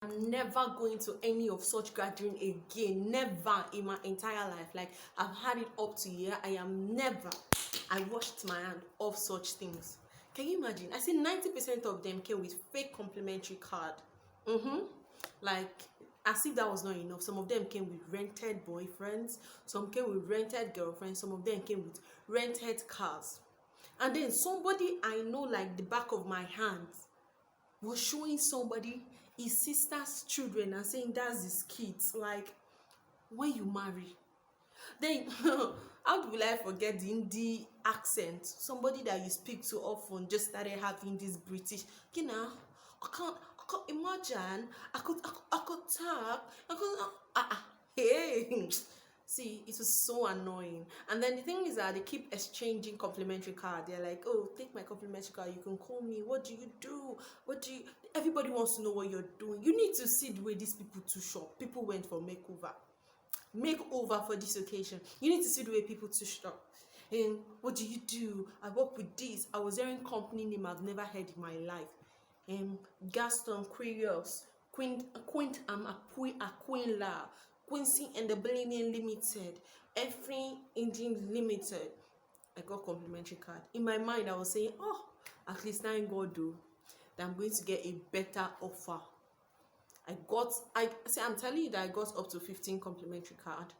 I'm never going to any of such gathering again. Never in my entire life. Like, I've had it up to here. I washed my hand off such things. Can you imagine? I see 90% of them came with fake complimentary card. Like, as if that was not enough. Some of them came with rented boyfriends, some came with rented girlfriends, some of them came with rented cars. And then somebody I know, like the back of my hand, was showing somebody his sister's children and saying that's his kids. Like, when you marry, then how will I forget the Indie accent? Somebody that you speak to often just started having this British, you know. I can't imagine. I could talk. Hey. See, it was so annoying. And then the thing is that they keep exchanging complimentary card. They're like, oh, take my complimentary card. You can call me. What do you do? What do you... Everybody wants to know what you're doing. You need to see the way these people to shop. People went for makeover for this occasion. You need to see the way people to shop. And what do you do? I work with this. I was hearing company name I've never heard in my life. Gaston, Quirios, Quint Aquila, Quincy and the Billionaire Limited, Every Indian Limited. I got complimentary card. In my mind, I was saying, oh, at least thank God though, that I'm going to get a better offer. I'm telling you that I got up to 15 complimentary card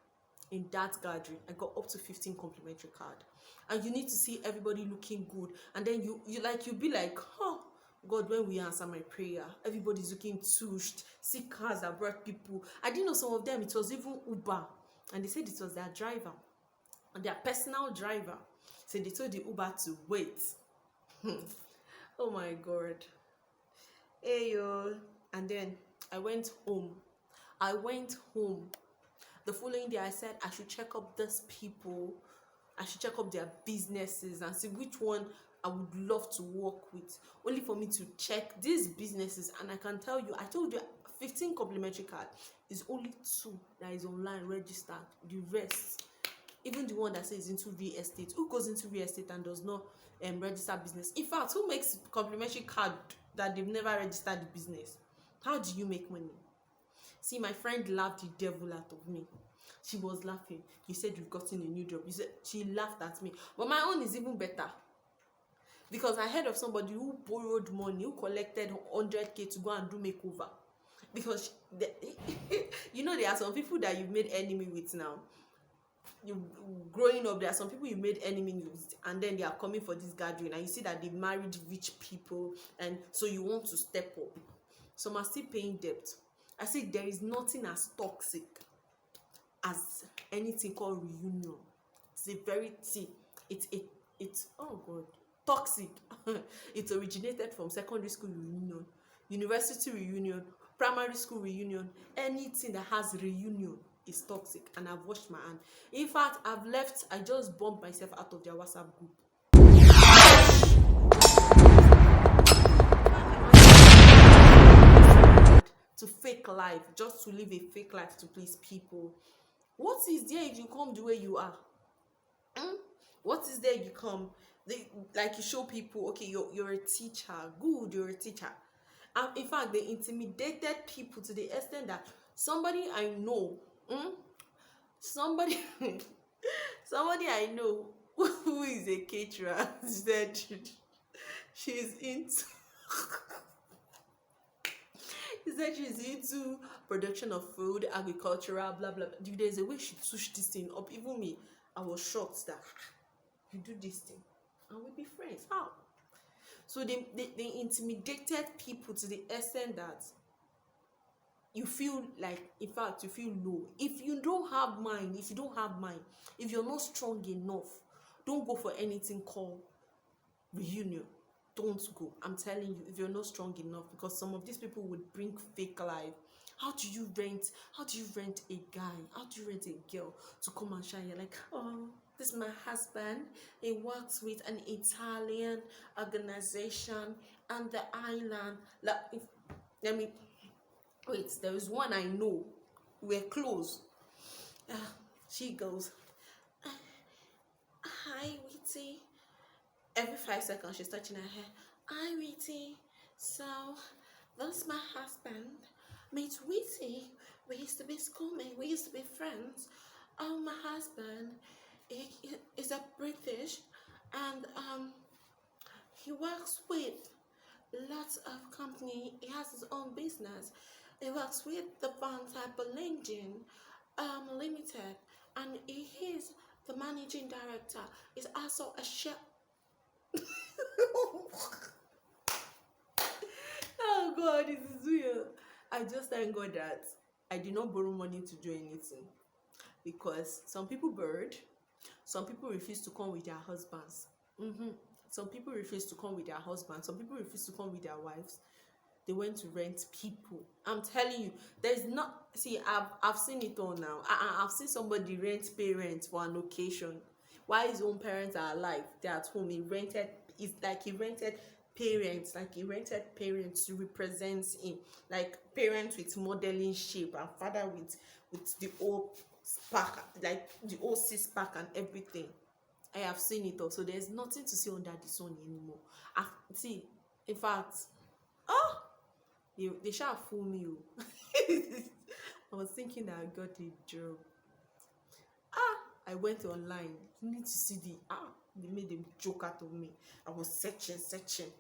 in that gathering. I got up to 15 complimentary card. And you need to see everybody looking good. And then you be like, oh, God, when we answer my prayer, everybody's looking tushed. See cars that brought people. I didn't know some of them, it was even Uber. And they said it was their driver, their personal driver. So they told the Uber to wait. Oh my God. Hey yo. And then I went home. The following day, I said I should check up these people. I should check up their businesses and see which one I would love to work with. Only for me to check these businesses. And I can tell you, I told you, 15 complimentary card is only 2 that is online registered. The rest, even the one that says into real estate, who goes into real estate and does not register business? In fact, who makes complimentary card that they've never registered the business? How do you make money? See, my friend laughed the devil out of me. She was laughing. You said you've gotten a new job. She laughed at me. But my own is even better. Because I heard of somebody who borrowed money, who collected 100K to go and do makeover. Because you know, there are some people that you've made enemy with now. You growing up, there are some people you made enemy with, and then they are coming for this gathering, and you see that they married rich people, and so you want to step up. Some are still paying debt. I say there is nothing as toxic as anything called reunion. It's a very it's oh God, toxic. It originated from secondary school reunion, university reunion, primary school reunion. Anything that has reunion is toxic, and I've washed my hand. In fact, I just bumped myself out of their WhatsApp group. To fake life, just to live a fake life to please people. What is there if you come the way you are? What is there you come? Like you show people, okay, you're a teacher. Good, you're a teacher. And in fact, they intimidated people to the extent that somebody I know, somebody I know who is a caterer said she's into he said she's into production of food, agricultural, blah blah. There's a way she pushed this thing up. Even me, I was shocked that you do this thing and we'll be friends. How? So they intimidated people to the extent that you feel like, in fact, you feel low. If you don't have mind, if you're not strong enough, don't go for anything called reunion. Don't go. I'm telling you, if you're not strong enough, because some of these people would bring fake life. How do you rent a guy? How do you rent a girl to come and shine? You're like, oh, this is my husband. He works with an Italian organization on the island. Wait, there is one I know. We're close. She goes, hi, Witty. Every 5 seconds, she's touching her hair. Hi, Witty. So, that's my husband. Mate Wheaty, we used to be schoolmates, we used to be friends. My husband is a British, and he works with lots of company. He has his own business. He works with the Van Type Limited, and he is the managing director. He's also a chef. Oh God, this is weird. I just thank God that I did not borrow money to do anything, because some people borrowed, some people refuse to come with their husbands. Some people refuse to come with their husbands. Some people refuse to come with their wives. They went to rent people. I'm telling you, there's not. See, I've seen it all now. I've seen somebody rent parents for an occasion. While his own parents are alive, they're at home. He rented. It's like he rented parents. Like he rented parents to represent him. Like parents with modeling shape, and father with the old pack, like the old six pack and everything. I have seen it all. So there's nothing to see under the sun anymore. See, in fact, oh, they shall fool me. I was thinking that I got a job. I went online. You need to see they made a joke out of me. I was searching.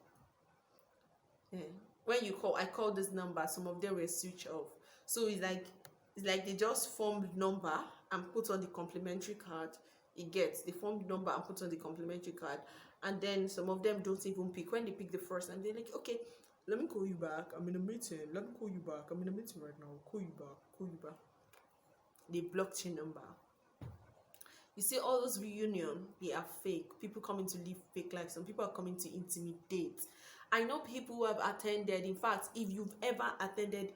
Yeah. When you call, I called this number. Some of them were switched off. So it's like they just formed number and put on the complimentary card. They formed number and put on the complimentary card, and then some of them don't even pick. When they pick the first, and they're like, okay, let me call you back. I'm in a meeting. Let me call you back. I'm in a meeting right now. Call you back. They blocked your number. You see, all those reunion, they are fake. People coming to live fake life. Some people are coming to intimidate. I know people who have attended. In fact, if you've ever attended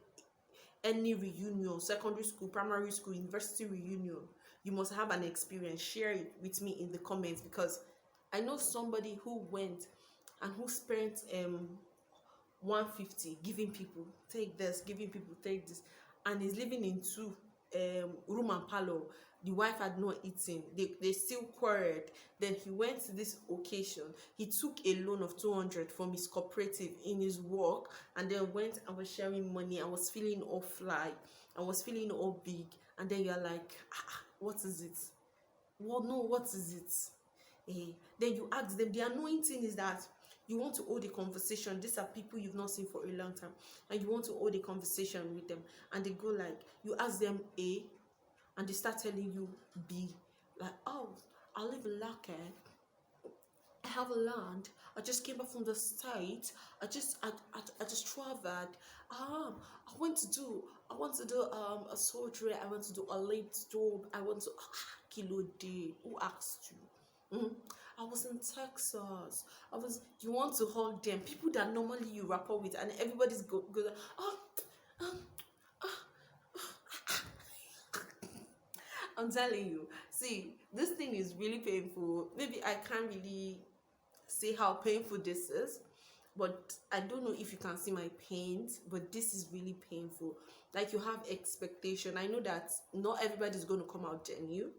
any reunion, secondary school, primary school, university reunion, you must have an experience. Share it with me in the comments, because I know somebody who went and who spent 150 giving people take this, giving people take this, and is living in two room and parlor. The wife had not eaten. They still quarreled. Then he went to this occasion. He took a loan of 200 from his cooperative in his work, and then went and was sharing money. I was feeling all fly. I was feeling all big. And then you're like, what is it? Well, no, what is it? Then you ask them. The annoying thing is that you want to hold a conversation. These are people you've not seen for a long time, and you want to hold a conversation with them, and they go like, you ask them A, and they start telling you B, like, oh, I live in Lake, I have a land, I just came back from the States, I just traveled, I want to do a surgery, I want to do a late job, I want to kilo day. Who asked you? I was in Texas. You want to hold them, people that normally you rapport with, and everybody's go oh, um, I'm telling you. See, this thing is really painful. Maybe I can't really say how painful this is, but I don't know if you can see my pain, but this is really painful. Like, you have expectation. I know that not everybody's going to come out genuine,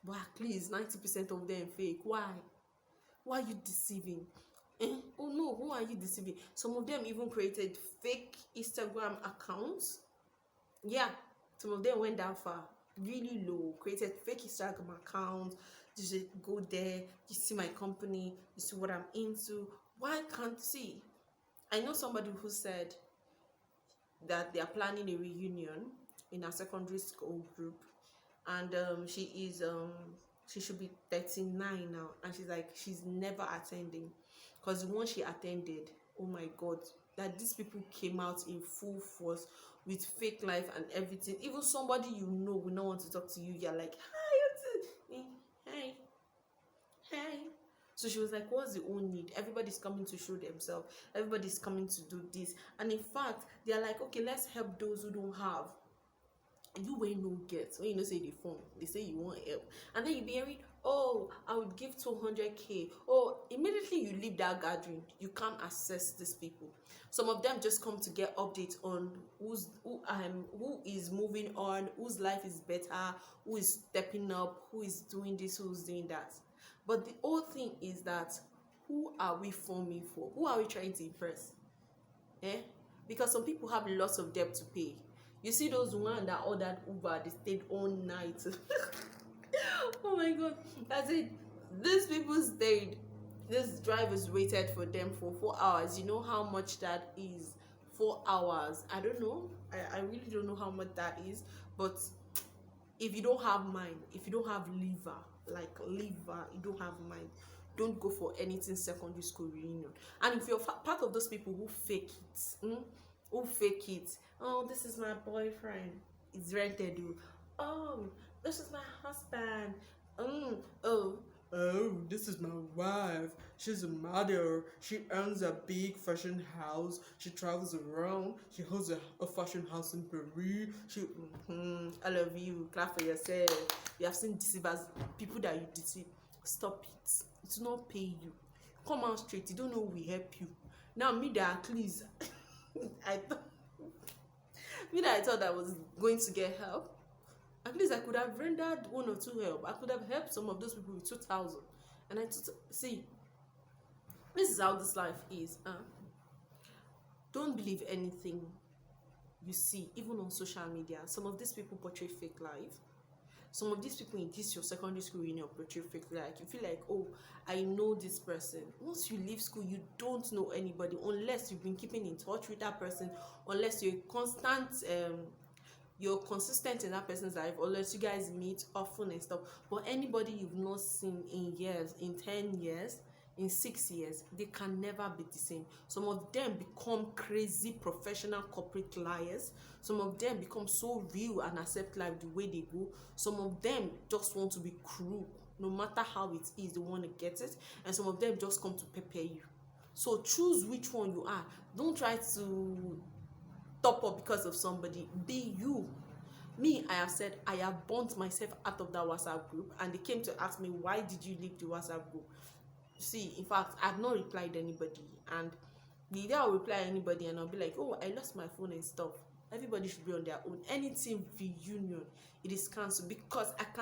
but at least 90% of them fake. Why are you deceiving? Oh no, who are you deceiving? Some of them even created fake Instagram accounts. Yeah, some of them went that far, really low, created fake Instagram accounts. You should go there, you see my company, you see what I'm into. Why can't see? I know somebody who said that they are planning a reunion in a secondary school group, and she should be 39 now, and she's like, she's never attending, because the one she attended, oh my God, that these people came out in full force with fake life and everything. Even somebody you know will not want to talk to you. You're like, hi, hey. So she was like, what's the own need? Everybody's coming to show themselves. Everybody's coming to do this. And in fact, they're like, okay, let's help those who don't have. You will no get. When you know say the phone, they say you want help. And then you be hearing, oh, I would give 200K. Oh, immediately you leave that gathering, you can't access these people. Some of them just come to get updates on who is moving on, whose life is better, who is stepping up, who is doing this, who's doing that. But the whole thing is that, who are we forming for? Who are we trying to impress? Because some people have lots of debt to pay. You see those one that ordered Uber, they stayed all night. Oh my god. That's it. These people stayed. These drivers waited for them for 4 hours. You know how much that is? 4 hours. I don't know. I really don't know how much that is. But if you don't have mind, if you don't have liver, like liver, you don't have mind, don't go for anything secondary school reunion. And if you're part of those people who fake it, who fake it, oh, this is my boyfriend, it's rented. Oh, this is my husband. Oh, oh, this is my wife. She's a mother. She owns a big fashion house. She travels around. She holds a fashion house in Peru. I love you. Clap for yourself. You have seen deceivers, people that you deceive. Stop it. It will not pay you. Come out straight. You don't know we help you. Now me that at least I thought me that I thought I was going to get help. At least I could have rendered one or two help. I could have helped some of those people with 2,000. And see, this is how this life is. Don't believe anything you see, even on social media. Some of these people portray fake life. Some of these people in this your secondary school reunion portray fake life. You feel like, oh, I know this person. Once you leave school, you don't know anybody unless you've been keeping in touch with that person, unless you're consistent in that person's life, unless you guys meet often and stuff. But anybody you've not seen in years, in 10 years, in 6 years, they can never be the same. Some of them become crazy professional corporate liars. Some of them become so real and accept life the way they go. Some of them just want to be cruel. No matter how it is, they want to get it. And some of them just come to prepare you. So choose which one you are. Don't try to top up because of somebody. Be you. Me, I have said I have burnt myself out of that WhatsApp group, and they came to ask me, why did you leave the WhatsApp group? See, in fact, I've not replied anybody, and the day I'll reply anybody and I'll be like, oh, I lost my phone and stuff. Everybody should be on their own. Anything reunion, it is cancelled because I can't